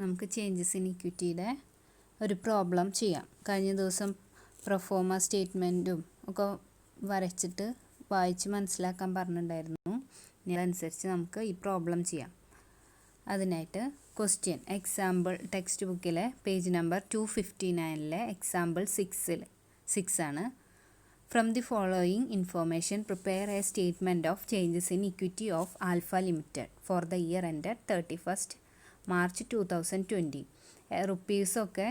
നമുക്ക് changes in ഇക്വിറ്റിയുടെ ഒരു problem ചെയ്യാം. കഴിഞ്ഞ ദിവസം പ്രൊഫോമ സ്റ്റേറ്റ്മെൻറ്റും ഒക്കെ വരച്ചിട്ട് വായിച്ച് മനസ്സിലാക്കാൻ പറഞ്ഞിട്ടുണ്ടായിരുന്നു. ഇതിനനുസരിച്ച് നമുക്ക് ഈ പ്രോബ്ലം ചെയ്യാം. അതിനായിട്ട് ക്വസ്റ്റ്യൻ എക്സാമ്പിൾ ടെക്സ്റ്റ് ബുക്കിലെ പേജ് നമ്പർ 259 എക്സാമ്പിൾ 6 ആണ്. From the following information prepare a statement of changes in equity of alpha limited for the year ended 31st March 2020. റുപ്പീസൊക്കെ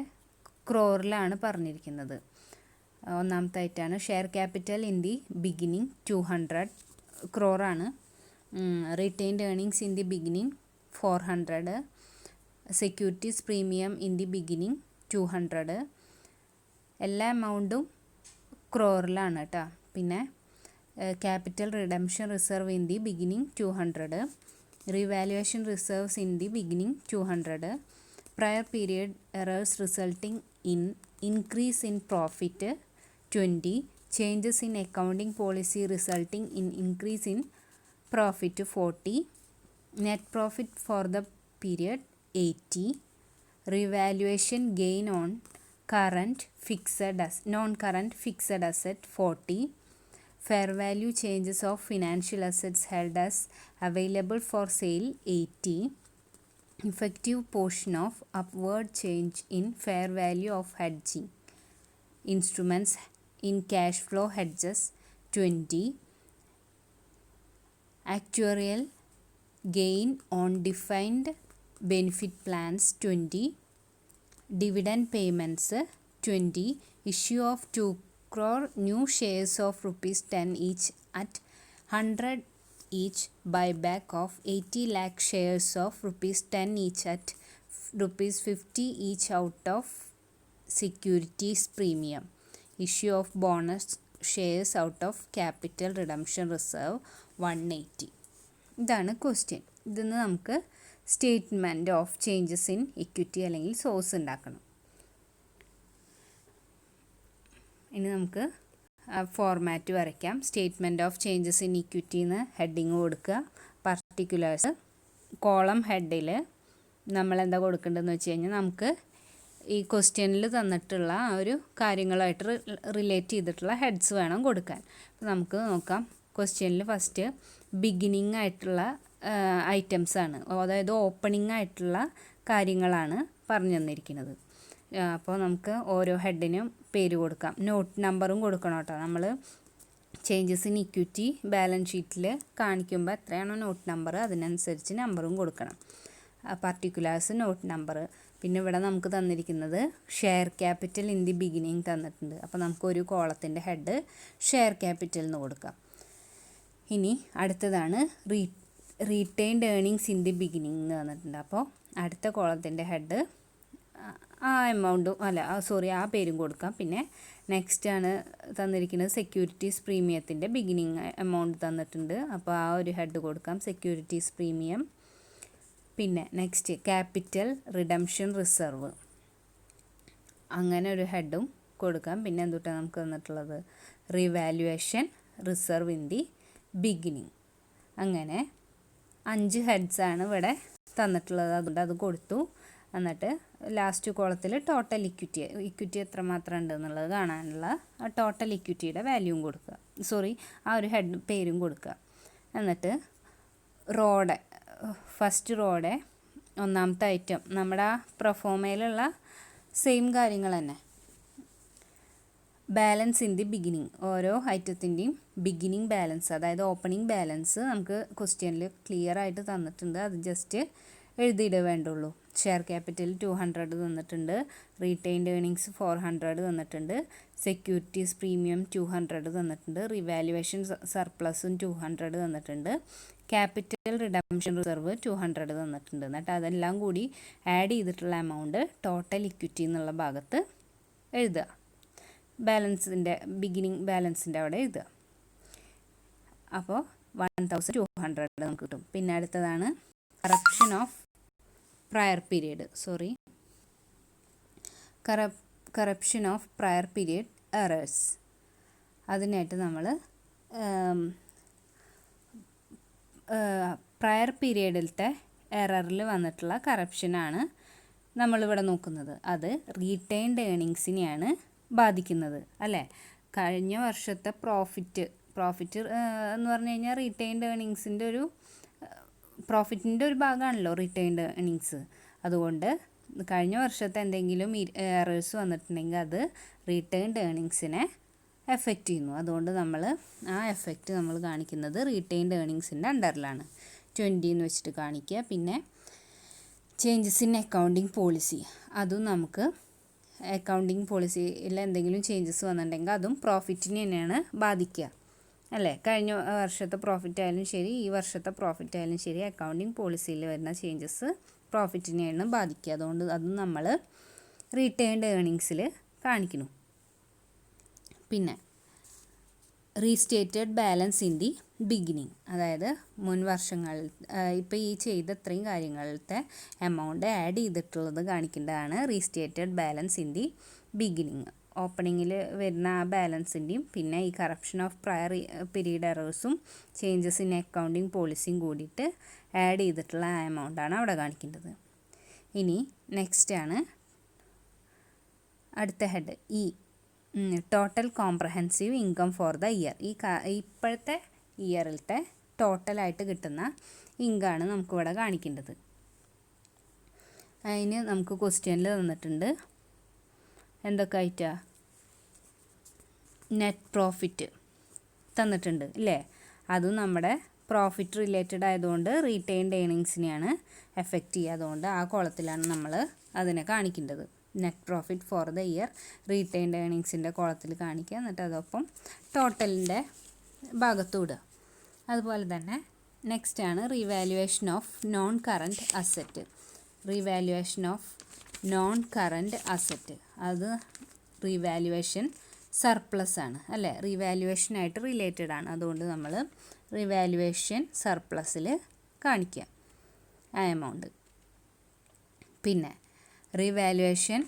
ക്രോറിലാണ് പറഞ്ഞിരിക്കുന്നത്. ഒന്നാമത്തായിട്ടാണ് share capital in the beginning 200 ക്രോറാണ്. Retained earnings in the beginning 400. Securities premium in the beginning 200. എല്ലാ എമൗണ്ടും ക്രോറിലാണ് കേട്ടോ. പിന്നെ capital redemption reserve in the beginning 200. Revaluation reserves in the beginning 200. Prior period errors resulting in increase in profit 20. Changes in accounting policy resulting in increase in profit 40. Net profit for the period 80. Revaluation gain on non-current fixed asset 40. Fair value changes of financial assets held as available for sale 80. Effective portion of upward change in fair value of hedging instruments in cash flow hedges 20. Actuarial gain on defined benefit plans 20. Dividend payments 20. Issue of 2 crore new shares of rupees 10 each at 100 each. Buyback of 80 lakh shares of rupees 10 each at rupees 50 each out of securities premium. Issue of bonus shares out of capital redemption reserve 180. ഇതാണ് question. ഇതിന്ന് നമുക്ക് statement of changes in equity അല്ലെങ്കിൽ source ഉണ്ടാക്കണം. ഇനി നമുക്ക് format വരയ്ക്കാം. Statement of changes in equity എന്ന് heading കൊടുക്കുക. പർട്ടിക്കുലേഴ്സ് കോളം ഹെഡിൽ നമ്മൾ എന്താ കൊടുക്കേണ്ടതെന്ന് വെച്ച് കഴിഞ്ഞാൽ നമുക്ക് ഈ ക്വസ്റ്റ്യനിൽ തന്നിട്ടുള്ള ആ ഒരു കാര്യങ്ങളായിട്ട് റിലേറ്റ് ചെയ്തിട്ടുള്ള ഹെഡ്സ് വേണം കൊടുക്കാൻ. അപ്പോൾ നമുക്ക് നോക്കാം. ക്വസ്റ്റ്യനിൽ ഫസ്റ്റ് ബിഗിനിങ് ആയിട്ടുള്ള ഐറ്റംസ് ആണ്, അതായത് ഓപ്പണിംഗ് ആയിട്ടുള്ള കാര്യങ്ങളാണ് പറഞ്ഞു തന്നിരിക്കുന്നത്. അപ്പോൾ നമുക്ക് ഓരോ ഹെഡിനും പേര് കൊടുക്കാം. നോട്ട് നമ്പറും കൊടുക്കണം കേട്ടോ. നമ്മൾ ചേഞ്ചസ് ഇൻ ഇക്വിറ്റി ബാലൻസ് ഷീറ്റിൽ കാണിക്കുമ്പോൾ എത്രയാണോ നോട്ട് നമ്പർ അതിനനുസരിച്ച് നമ്പറും കൊടുക്കണം. Particulars not number. പിന്നെ ഇവിടെ നമുക്ക് തന്നിരിക്കുന്നത് share capital in the beginning തന്നിട്ടുണ്ട്. അപ്പോൾ നമുക്കൊരു കോളത്തിൻ്റെ ഹെഡ് ഷെയർ ക്യാപിറ്റൽ എന്ന് കൊടുക്കാം. ഇനി അടുത്തതാണ് retained earnings in the beginning എന്ന് തന്നിട്ടുണ്ട്. അപ്പോൾ അടുത്ത കോളത്തിൻ്റെ ഹെഡ് ആ എമൗണ്ടും ആ പേരും കൊടുക്കാം. പിന്നെ നെക്സ്റ്റ് ആണ് തന്നിരിക്കുന്നത് സെക്യൂരിറ്റീസ് പ്രീമിയത്തിൻ്റെ ബിഗിനിങ് എമൗണ്ട് തന്നിട്ടുണ്ട്. അപ്പോൾ ആ ഒരു ഹെഡ് കൊടുക്കാം, സെക്യൂരിറ്റീസ് പ്രീമിയം. പിന്നെ നെക്സ്റ്റ് ക്യാപിറ്റൽ റിഡംഷൻ റിസർവ്, അങ്ങനെ ഒരു ഹെഡും കൊടുക്കാം. പിന്നെ എന്തുട്ടാണ് നമുക്ക് തന്നിട്ടുള്ളത് revaluation reserve in the beginning. അങ്ങനെ 5 ഹെഡ്സാണ് ഇവിടെ തന്നിട്ടുള്ളത്. അതുകൊണ്ട് അത് കൊടുത്തു. എന്നിട്ട് ലാസ്റ്റ് കോളത്തിൽ ടോട്ടൽ ഇക്വിറ്റി എത്രമാത്രം ഉണ്ട് എന്നുള്ളത് കാണാനുള്ള ടോട്ടൽ ഇക്വിറ്റിയുടെ വാല്യൂവും കൊടുക്കുക. ആ ഒരു ഹെഡ് പേരും കൊടുക്കുക. എന്നിട്ട് ഫസ്റ്റ് റോയുടെ ഒന്നാമത്തെ ഐറ്റം നമ്മുടെ ആ പ്രൊഫോമയിലുള്ള സെയിം കാര്യങ്ങൾ തന്നെ. ബാലൻസ് ഇൻ ദി ബിഗിനിങ്, ഓരോ ഐറ്റത്തിൻ്റെയും ബിഗിനിങ് ബാലൻസ്, അതായത് ഓപ്പണിംഗ് ബാലൻസ് നമുക്ക് ക്വസ്റ്റ്യനിൽ ക്ലിയർ ആയിട്ട് തന്നിട്ടുണ്ട്. അത് ജസ്റ്റ് എഴുതിയിടേ വേണ്ടുള്ളൂ. ഷെയർ ക്യാപിറ്റൽ 200 തന്നിട്ടുണ്ട്, റീറ്റെയിൻഡ് ഏർണിങ്സ് 400 തന്നിട്ടുണ്ട്, സെക്യൂരിറ്റീസ് പ്രീമിയം 200 തന്നിട്ടുണ്ട്, റിവാലുവേഷൻ സർപ്ലസും 200 തന്നിട്ടുണ്ട്, ക്യാപിറ്റൽ റിഡംഷൻ റിസർവ് 200 തന്നിട്ടുണ്ട്. എന്നിട്ട് അതെല്ലാം കൂടി ആഡ് ചെയ്തിട്ടുള്ള എമൗണ്ട് ടോട്ടൽ ഇക്വിറ്റി എന്നുള്ള ഭാഗത്ത് എഴുതുക. ബിഗിനിങ് ബാലൻസിൻ്റെ അവിടെ എഴുതുക. അപ്പോൾ 1200 നമുക്ക് കിട്ടും. പിന്നെ അടുത്തതാണ് correction of prior period correction of prior period errors. അതിനായിട്ട് നമ്മൾ പ്രയർ പീരിയഡിലത്തെ എററിൽ വന്നിട്ടുള്ള കറപ്ഷനാണ് നമ്മളിവിടെ നോക്കുന്നത് അത് റീറ്റെയിൻഡ് ഏണിങ്സിനെയാണ് ബാധിക്കുന്നത് അല്ലേ. കഴിഞ്ഞ വർഷത്തെ പ്രോഫിറ്റ് എന്ന് പറഞ്ഞു കഴിഞ്ഞാൽ റീറ്റെയിൻഡ് ഏണിങ്സിൻ്റെ പ്രോഫിറ്റിൻ്റെ ഒരു ഭാഗമാണല്ലോ റീറ്റെയിൻഡ് ഏണിങ്സ്. അതുകൊണ്ട് കഴിഞ്ഞ വർഷത്തെ എന്തെങ്കിലും എറേഴ്സ് വന്നിട്ടുണ്ടെങ്കിൽ അത് റീറ്റെയിൻഡ് ഏണിങ്സിനെ എഫക്റ്റ് ചെയ്യുന്നു. അതുകൊണ്ട് നമ്മൾ ആ എഫക്റ്റ് നമ്മൾ കാണിക്കുന്നത് റീറ്റെയിൻഡ് ഏണിങ്സിൻ്റെ അണ്ടറിലാണ്. 20 എന്ന് വെച്ചിട്ട് കാണിക്കുക. പിന്നെ ചേഞ്ചസ് ഇൻ അക്കൗണ്ടിങ് പോളിസി, അതും നമുക്ക് അക്കൗണ്ടിങ് പോളിസിയിൽ എന്തെങ്കിലും ചേഞ്ചസ് വന്നിട്ടുണ്ടെങ്കിൽ അതും പ്രോഫിറ്റിനെ തന്നെയാണ് ബാധിക്കുക അല്ലേ. കഴിഞ്ഞ വർഷത്തെ പ്രോഫിറ്റ് ആയാലും ശരി, ഈ വർഷത്തെ പ്രോഫിറ്റ് ആയാലും ശരി, അക്കൗണ്ടിങ് പോളിസിയിൽ വരുന്ന ചേഞ്ചസ് പ്രോഫിറ്റിനെയാണ് ബാധിക്കുക. അതുകൊണ്ട് അതും നമ്മൾ റീറ്റെയിൻഡ് ഏണിങ്സിൽ കാണിക്കുന്നു. പിന്നെ restated balance in the beginning, അതായത് മുൻ വർഷങ്ങളിൽ ഇപ്പോൾ ഈ ചെയ്ത ഇത്രയും കാര്യങ്ങളിലത്തെ എമൗണ്ട് ആഡ് ചെയ്തിട്ടുള്ളത് കാണിക്കേണ്ടതാണ് restated balance in the beginning. ഓപ്പണിങ്ങിൽ വരുന്ന ആ ബാലൻസിൻ്റെയും പിന്നെ ഈ കറപ്ഷൻ ഓഫ് പ്രയർ പീരീഡ് എറേഴ്സും ചേഞ്ചസ് ഇൻ അക്കൗണ്ടിങ് പോളിസിയും കൂടിയിട്ട് ആഡ് ചെയ്തിട്ടുള്ള ആ എമൗണ്ടാണ് അവിടെ കാണിക്കേണ്ടത്. ഇനി നെക്സ്റ്റ് ആണ് അടുത്ത head total comprehensive income four the year. ഇപ്പോഴത്തെ ഇയറിലത്തെ ടോട്ടലായിട്ട് കിട്ടുന്ന ഇൻകമാണ് നമുക്കിവിടെ കാണിക്കേണ്ടത്. അതിന് നമുക്ക് ക്വസ്റ്റ്യനിൽ തന്നിട്ടുണ്ട് എന്തൊക്കെ ആയിട്ടാ, നെറ്റ് പ്രോഫിറ്റ് തന്നിട്ടുണ്ട് ഇല്ലേ. അതും നമ്മുടെ പ്രോഫിറ്റ് റിലേറ്റഡ് ആയതുകൊണ്ട് റീറ്റെയിൻഡ് ഏണിങ്സിനെയാണ് എഫക്റ്റ് ചെയ്യുക. അതുകൊണ്ട് ആ കോളത്തിലാണ് നമ്മൾ അതിനെ കാണിക്കേണ്ടത്. Net profit for the year retained ഏണിങ്സിൻ്റെ കോളത്തിൽ കാണിക്കുക, എന്നിട്ട് അതൊപ്പം ടോട്ടലിൻ്റെ ഭാഗത്ത് വിടുക. അതുപോലെ തന്നെ നെക്സ്റ്റ് ആണ് revaluation of non current asset. Revaluation of non current asset അത് റീവാലുവേഷൻ സർപ്ലസ് ആണ് അല്ലേ, റീവാലുവേഷനായിട്ട് റിലേറ്റഡ് ആണ്. അതുകൊണ്ട് നമ്മൾ റീവാലുവേഷൻ സർപ്ലസിൽ കാണിക്കുക ആ എമൗണ്ട്. പിന്നെ റീവാലുവേഷൻ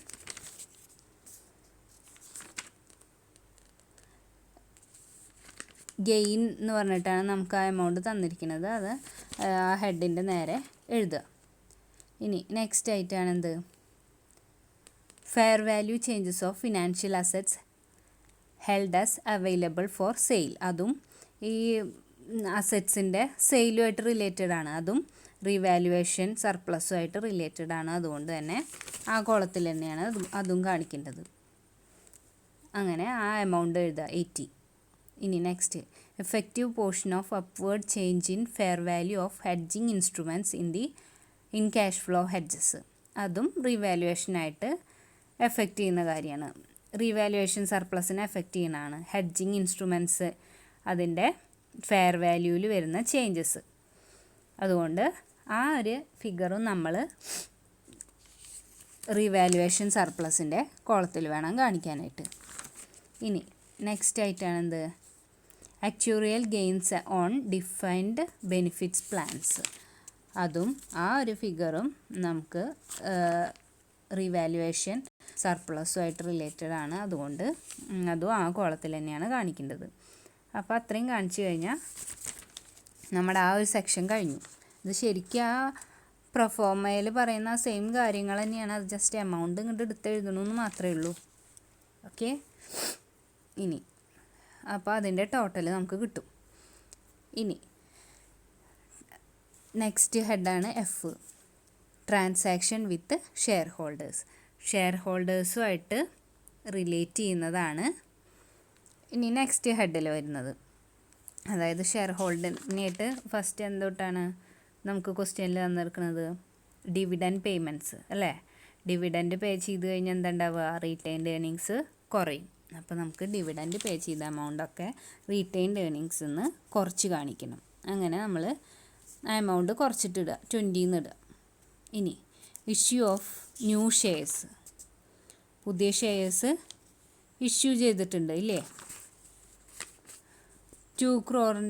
ഗെയിൻ എന്ന് പറഞ്ഞിട്ടാണ് നമുക്ക് ആ എമൗണ്ട് തന്നിരിക്കുന്നത്. അത് ആ ഹെഡിൻ്റെ നേരെ എഴുതുക. ഇനി നെക്സ്റ്റ് ആയിട്ടാണ് എന്ത്, fair value changes of financial assets held as available for sale. അതും ഈ അസറ്റ്സിൻ്റെ സെയിലുമായിട്ട് റിലേറ്റഡ് ആണ്. അതും റീവാലുവേഷൻ സർപ്ലസുമായിട്ട് റിലേറ്റഡ് ആണ്. അതുകൊണ്ട് തന്നെ ആ കോളത്തിൽ തന്നെയാണ് അതും കാണിക്കേണ്ടത്. അങ്ങനെ ആ എമൗണ്ട് എഴുതുക 80. ഇനി next effective portion of upward change in fair value of hedging instruments in cash flow hedges. അതും റീവാലുവേഷനായിട്ട് എഫക്റ്റ് ചെയ്യുന്ന കാര്യമാണ്. റീവാലുവേഷൻ സർപ്ലസിനെ എഫക്റ്റ് ചെയ്യുന്നതാണ് ഹെഡ്ജിങ് ഇൻസ്ട്രുമെൻറ്റ്സ്, അതിൻ്റെ ഫെയർ വാല്യൂവിൽ വരുന്ന ചേഞ്ചസ്. അതുകൊണ്ട് ആ ഒരു ഫിഗറും നമ്മൾ റീവാലുവേഷൻ സർപ്ലസിൻ്റെ കോളത്തിൽ വേണം കാണിക്കാനായിട്ട്. ഇനി നെക്സ്റ്റ് ആയിട്ടാണ് എന്ത്, actuarial gains on defined benefits plans. അതും ആ ഒരു ഫിഗറും നമുക്ക് റീവാലുവേഷൻ സർപ്ലസുമായിട്ട് റിലേറ്റഡ് ആണ്. അതുകൊണ്ട് അതും ആ കോളത്തിൽ തന്നെയാണ് കാണിക്കേണ്ടത്. അപ്പോൾ അത്രയും കാണിച്ചു കഴിഞ്ഞാൽ നമ്മുടെ ആ ഒരു സെക്ഷൻ കഴിഞ്ഞു. ഇത് ശരിക്കും ആ പ്രൊഫോമയിൽ പറയുന്ന സെയിം കാര്യങ്ങൾ തന്നെയാണ്, അത് ജസ്റ്റ് എമൗണ്ട് ഇങ്ങോട്ട് എടുത്തെഴുതണമെന്ന് മാത്രമേ ഉള്ളൂ. ഓക്കെ, ഇനി അപ്പോൾ അതിൻ്റെ ടോട്ടൽ നമുക്ക് കിട്ടും. ഇനി നെക്സ്റ്റ് ഹെഡാണ് F, transaction with shareholders. Share ഹോൾഡേഴ്സുമായിട്ട് റിലേറ്റ് ചെയ്യുന്നതാണ് ഇനി നെക്സ്റ്റ് ഹെഡിൽ വരുന്നത്. അതായത് ഷെയർ ഹോൾഡറിനായിട്ട് ഫസ്റ്റ് എന്തൊട്ടാണ് നമുക്ക് ക്വസ്റ്റ്യനിൽ തന്നിരിക്കുന്നത്, ഡിവിഡൻഡ് പേയ്മെൻറ്റ്സ് അല്ലേ. ഡിവിഡൻഡ് പേ ചെയ്ത് കഴിഞ്ഞാൽ എന്താ ഉണ്ടാവുക, റീറ്റെയിൻഡ് ഏണിങ്സ് കുറയും. അപ്പോൾ നമുക്ക് ഡിവിഡൻഡ് പേ ചെയ്ത എമൗണ്ടൊക്കെ റീറ്റെയിൻഡ് ഏണിങ്സിൽ നിന്ന് കുറച്ച് കാണിക്കണം. അങ്ങനെ നമ്മൾ ആ എമൗണ്ട് കുറച്ചിട്ടിടുക, 20 ഇടുക. ഇനി ഇഷ്യൂ ഓഫ് ന്യൂ ഷെയർസ്, പുതിയ ഷെയർസ് ഇഷ്യൂ ചെയ്തിട്ടുണ്ട് ഇല്ലേ, 2 crore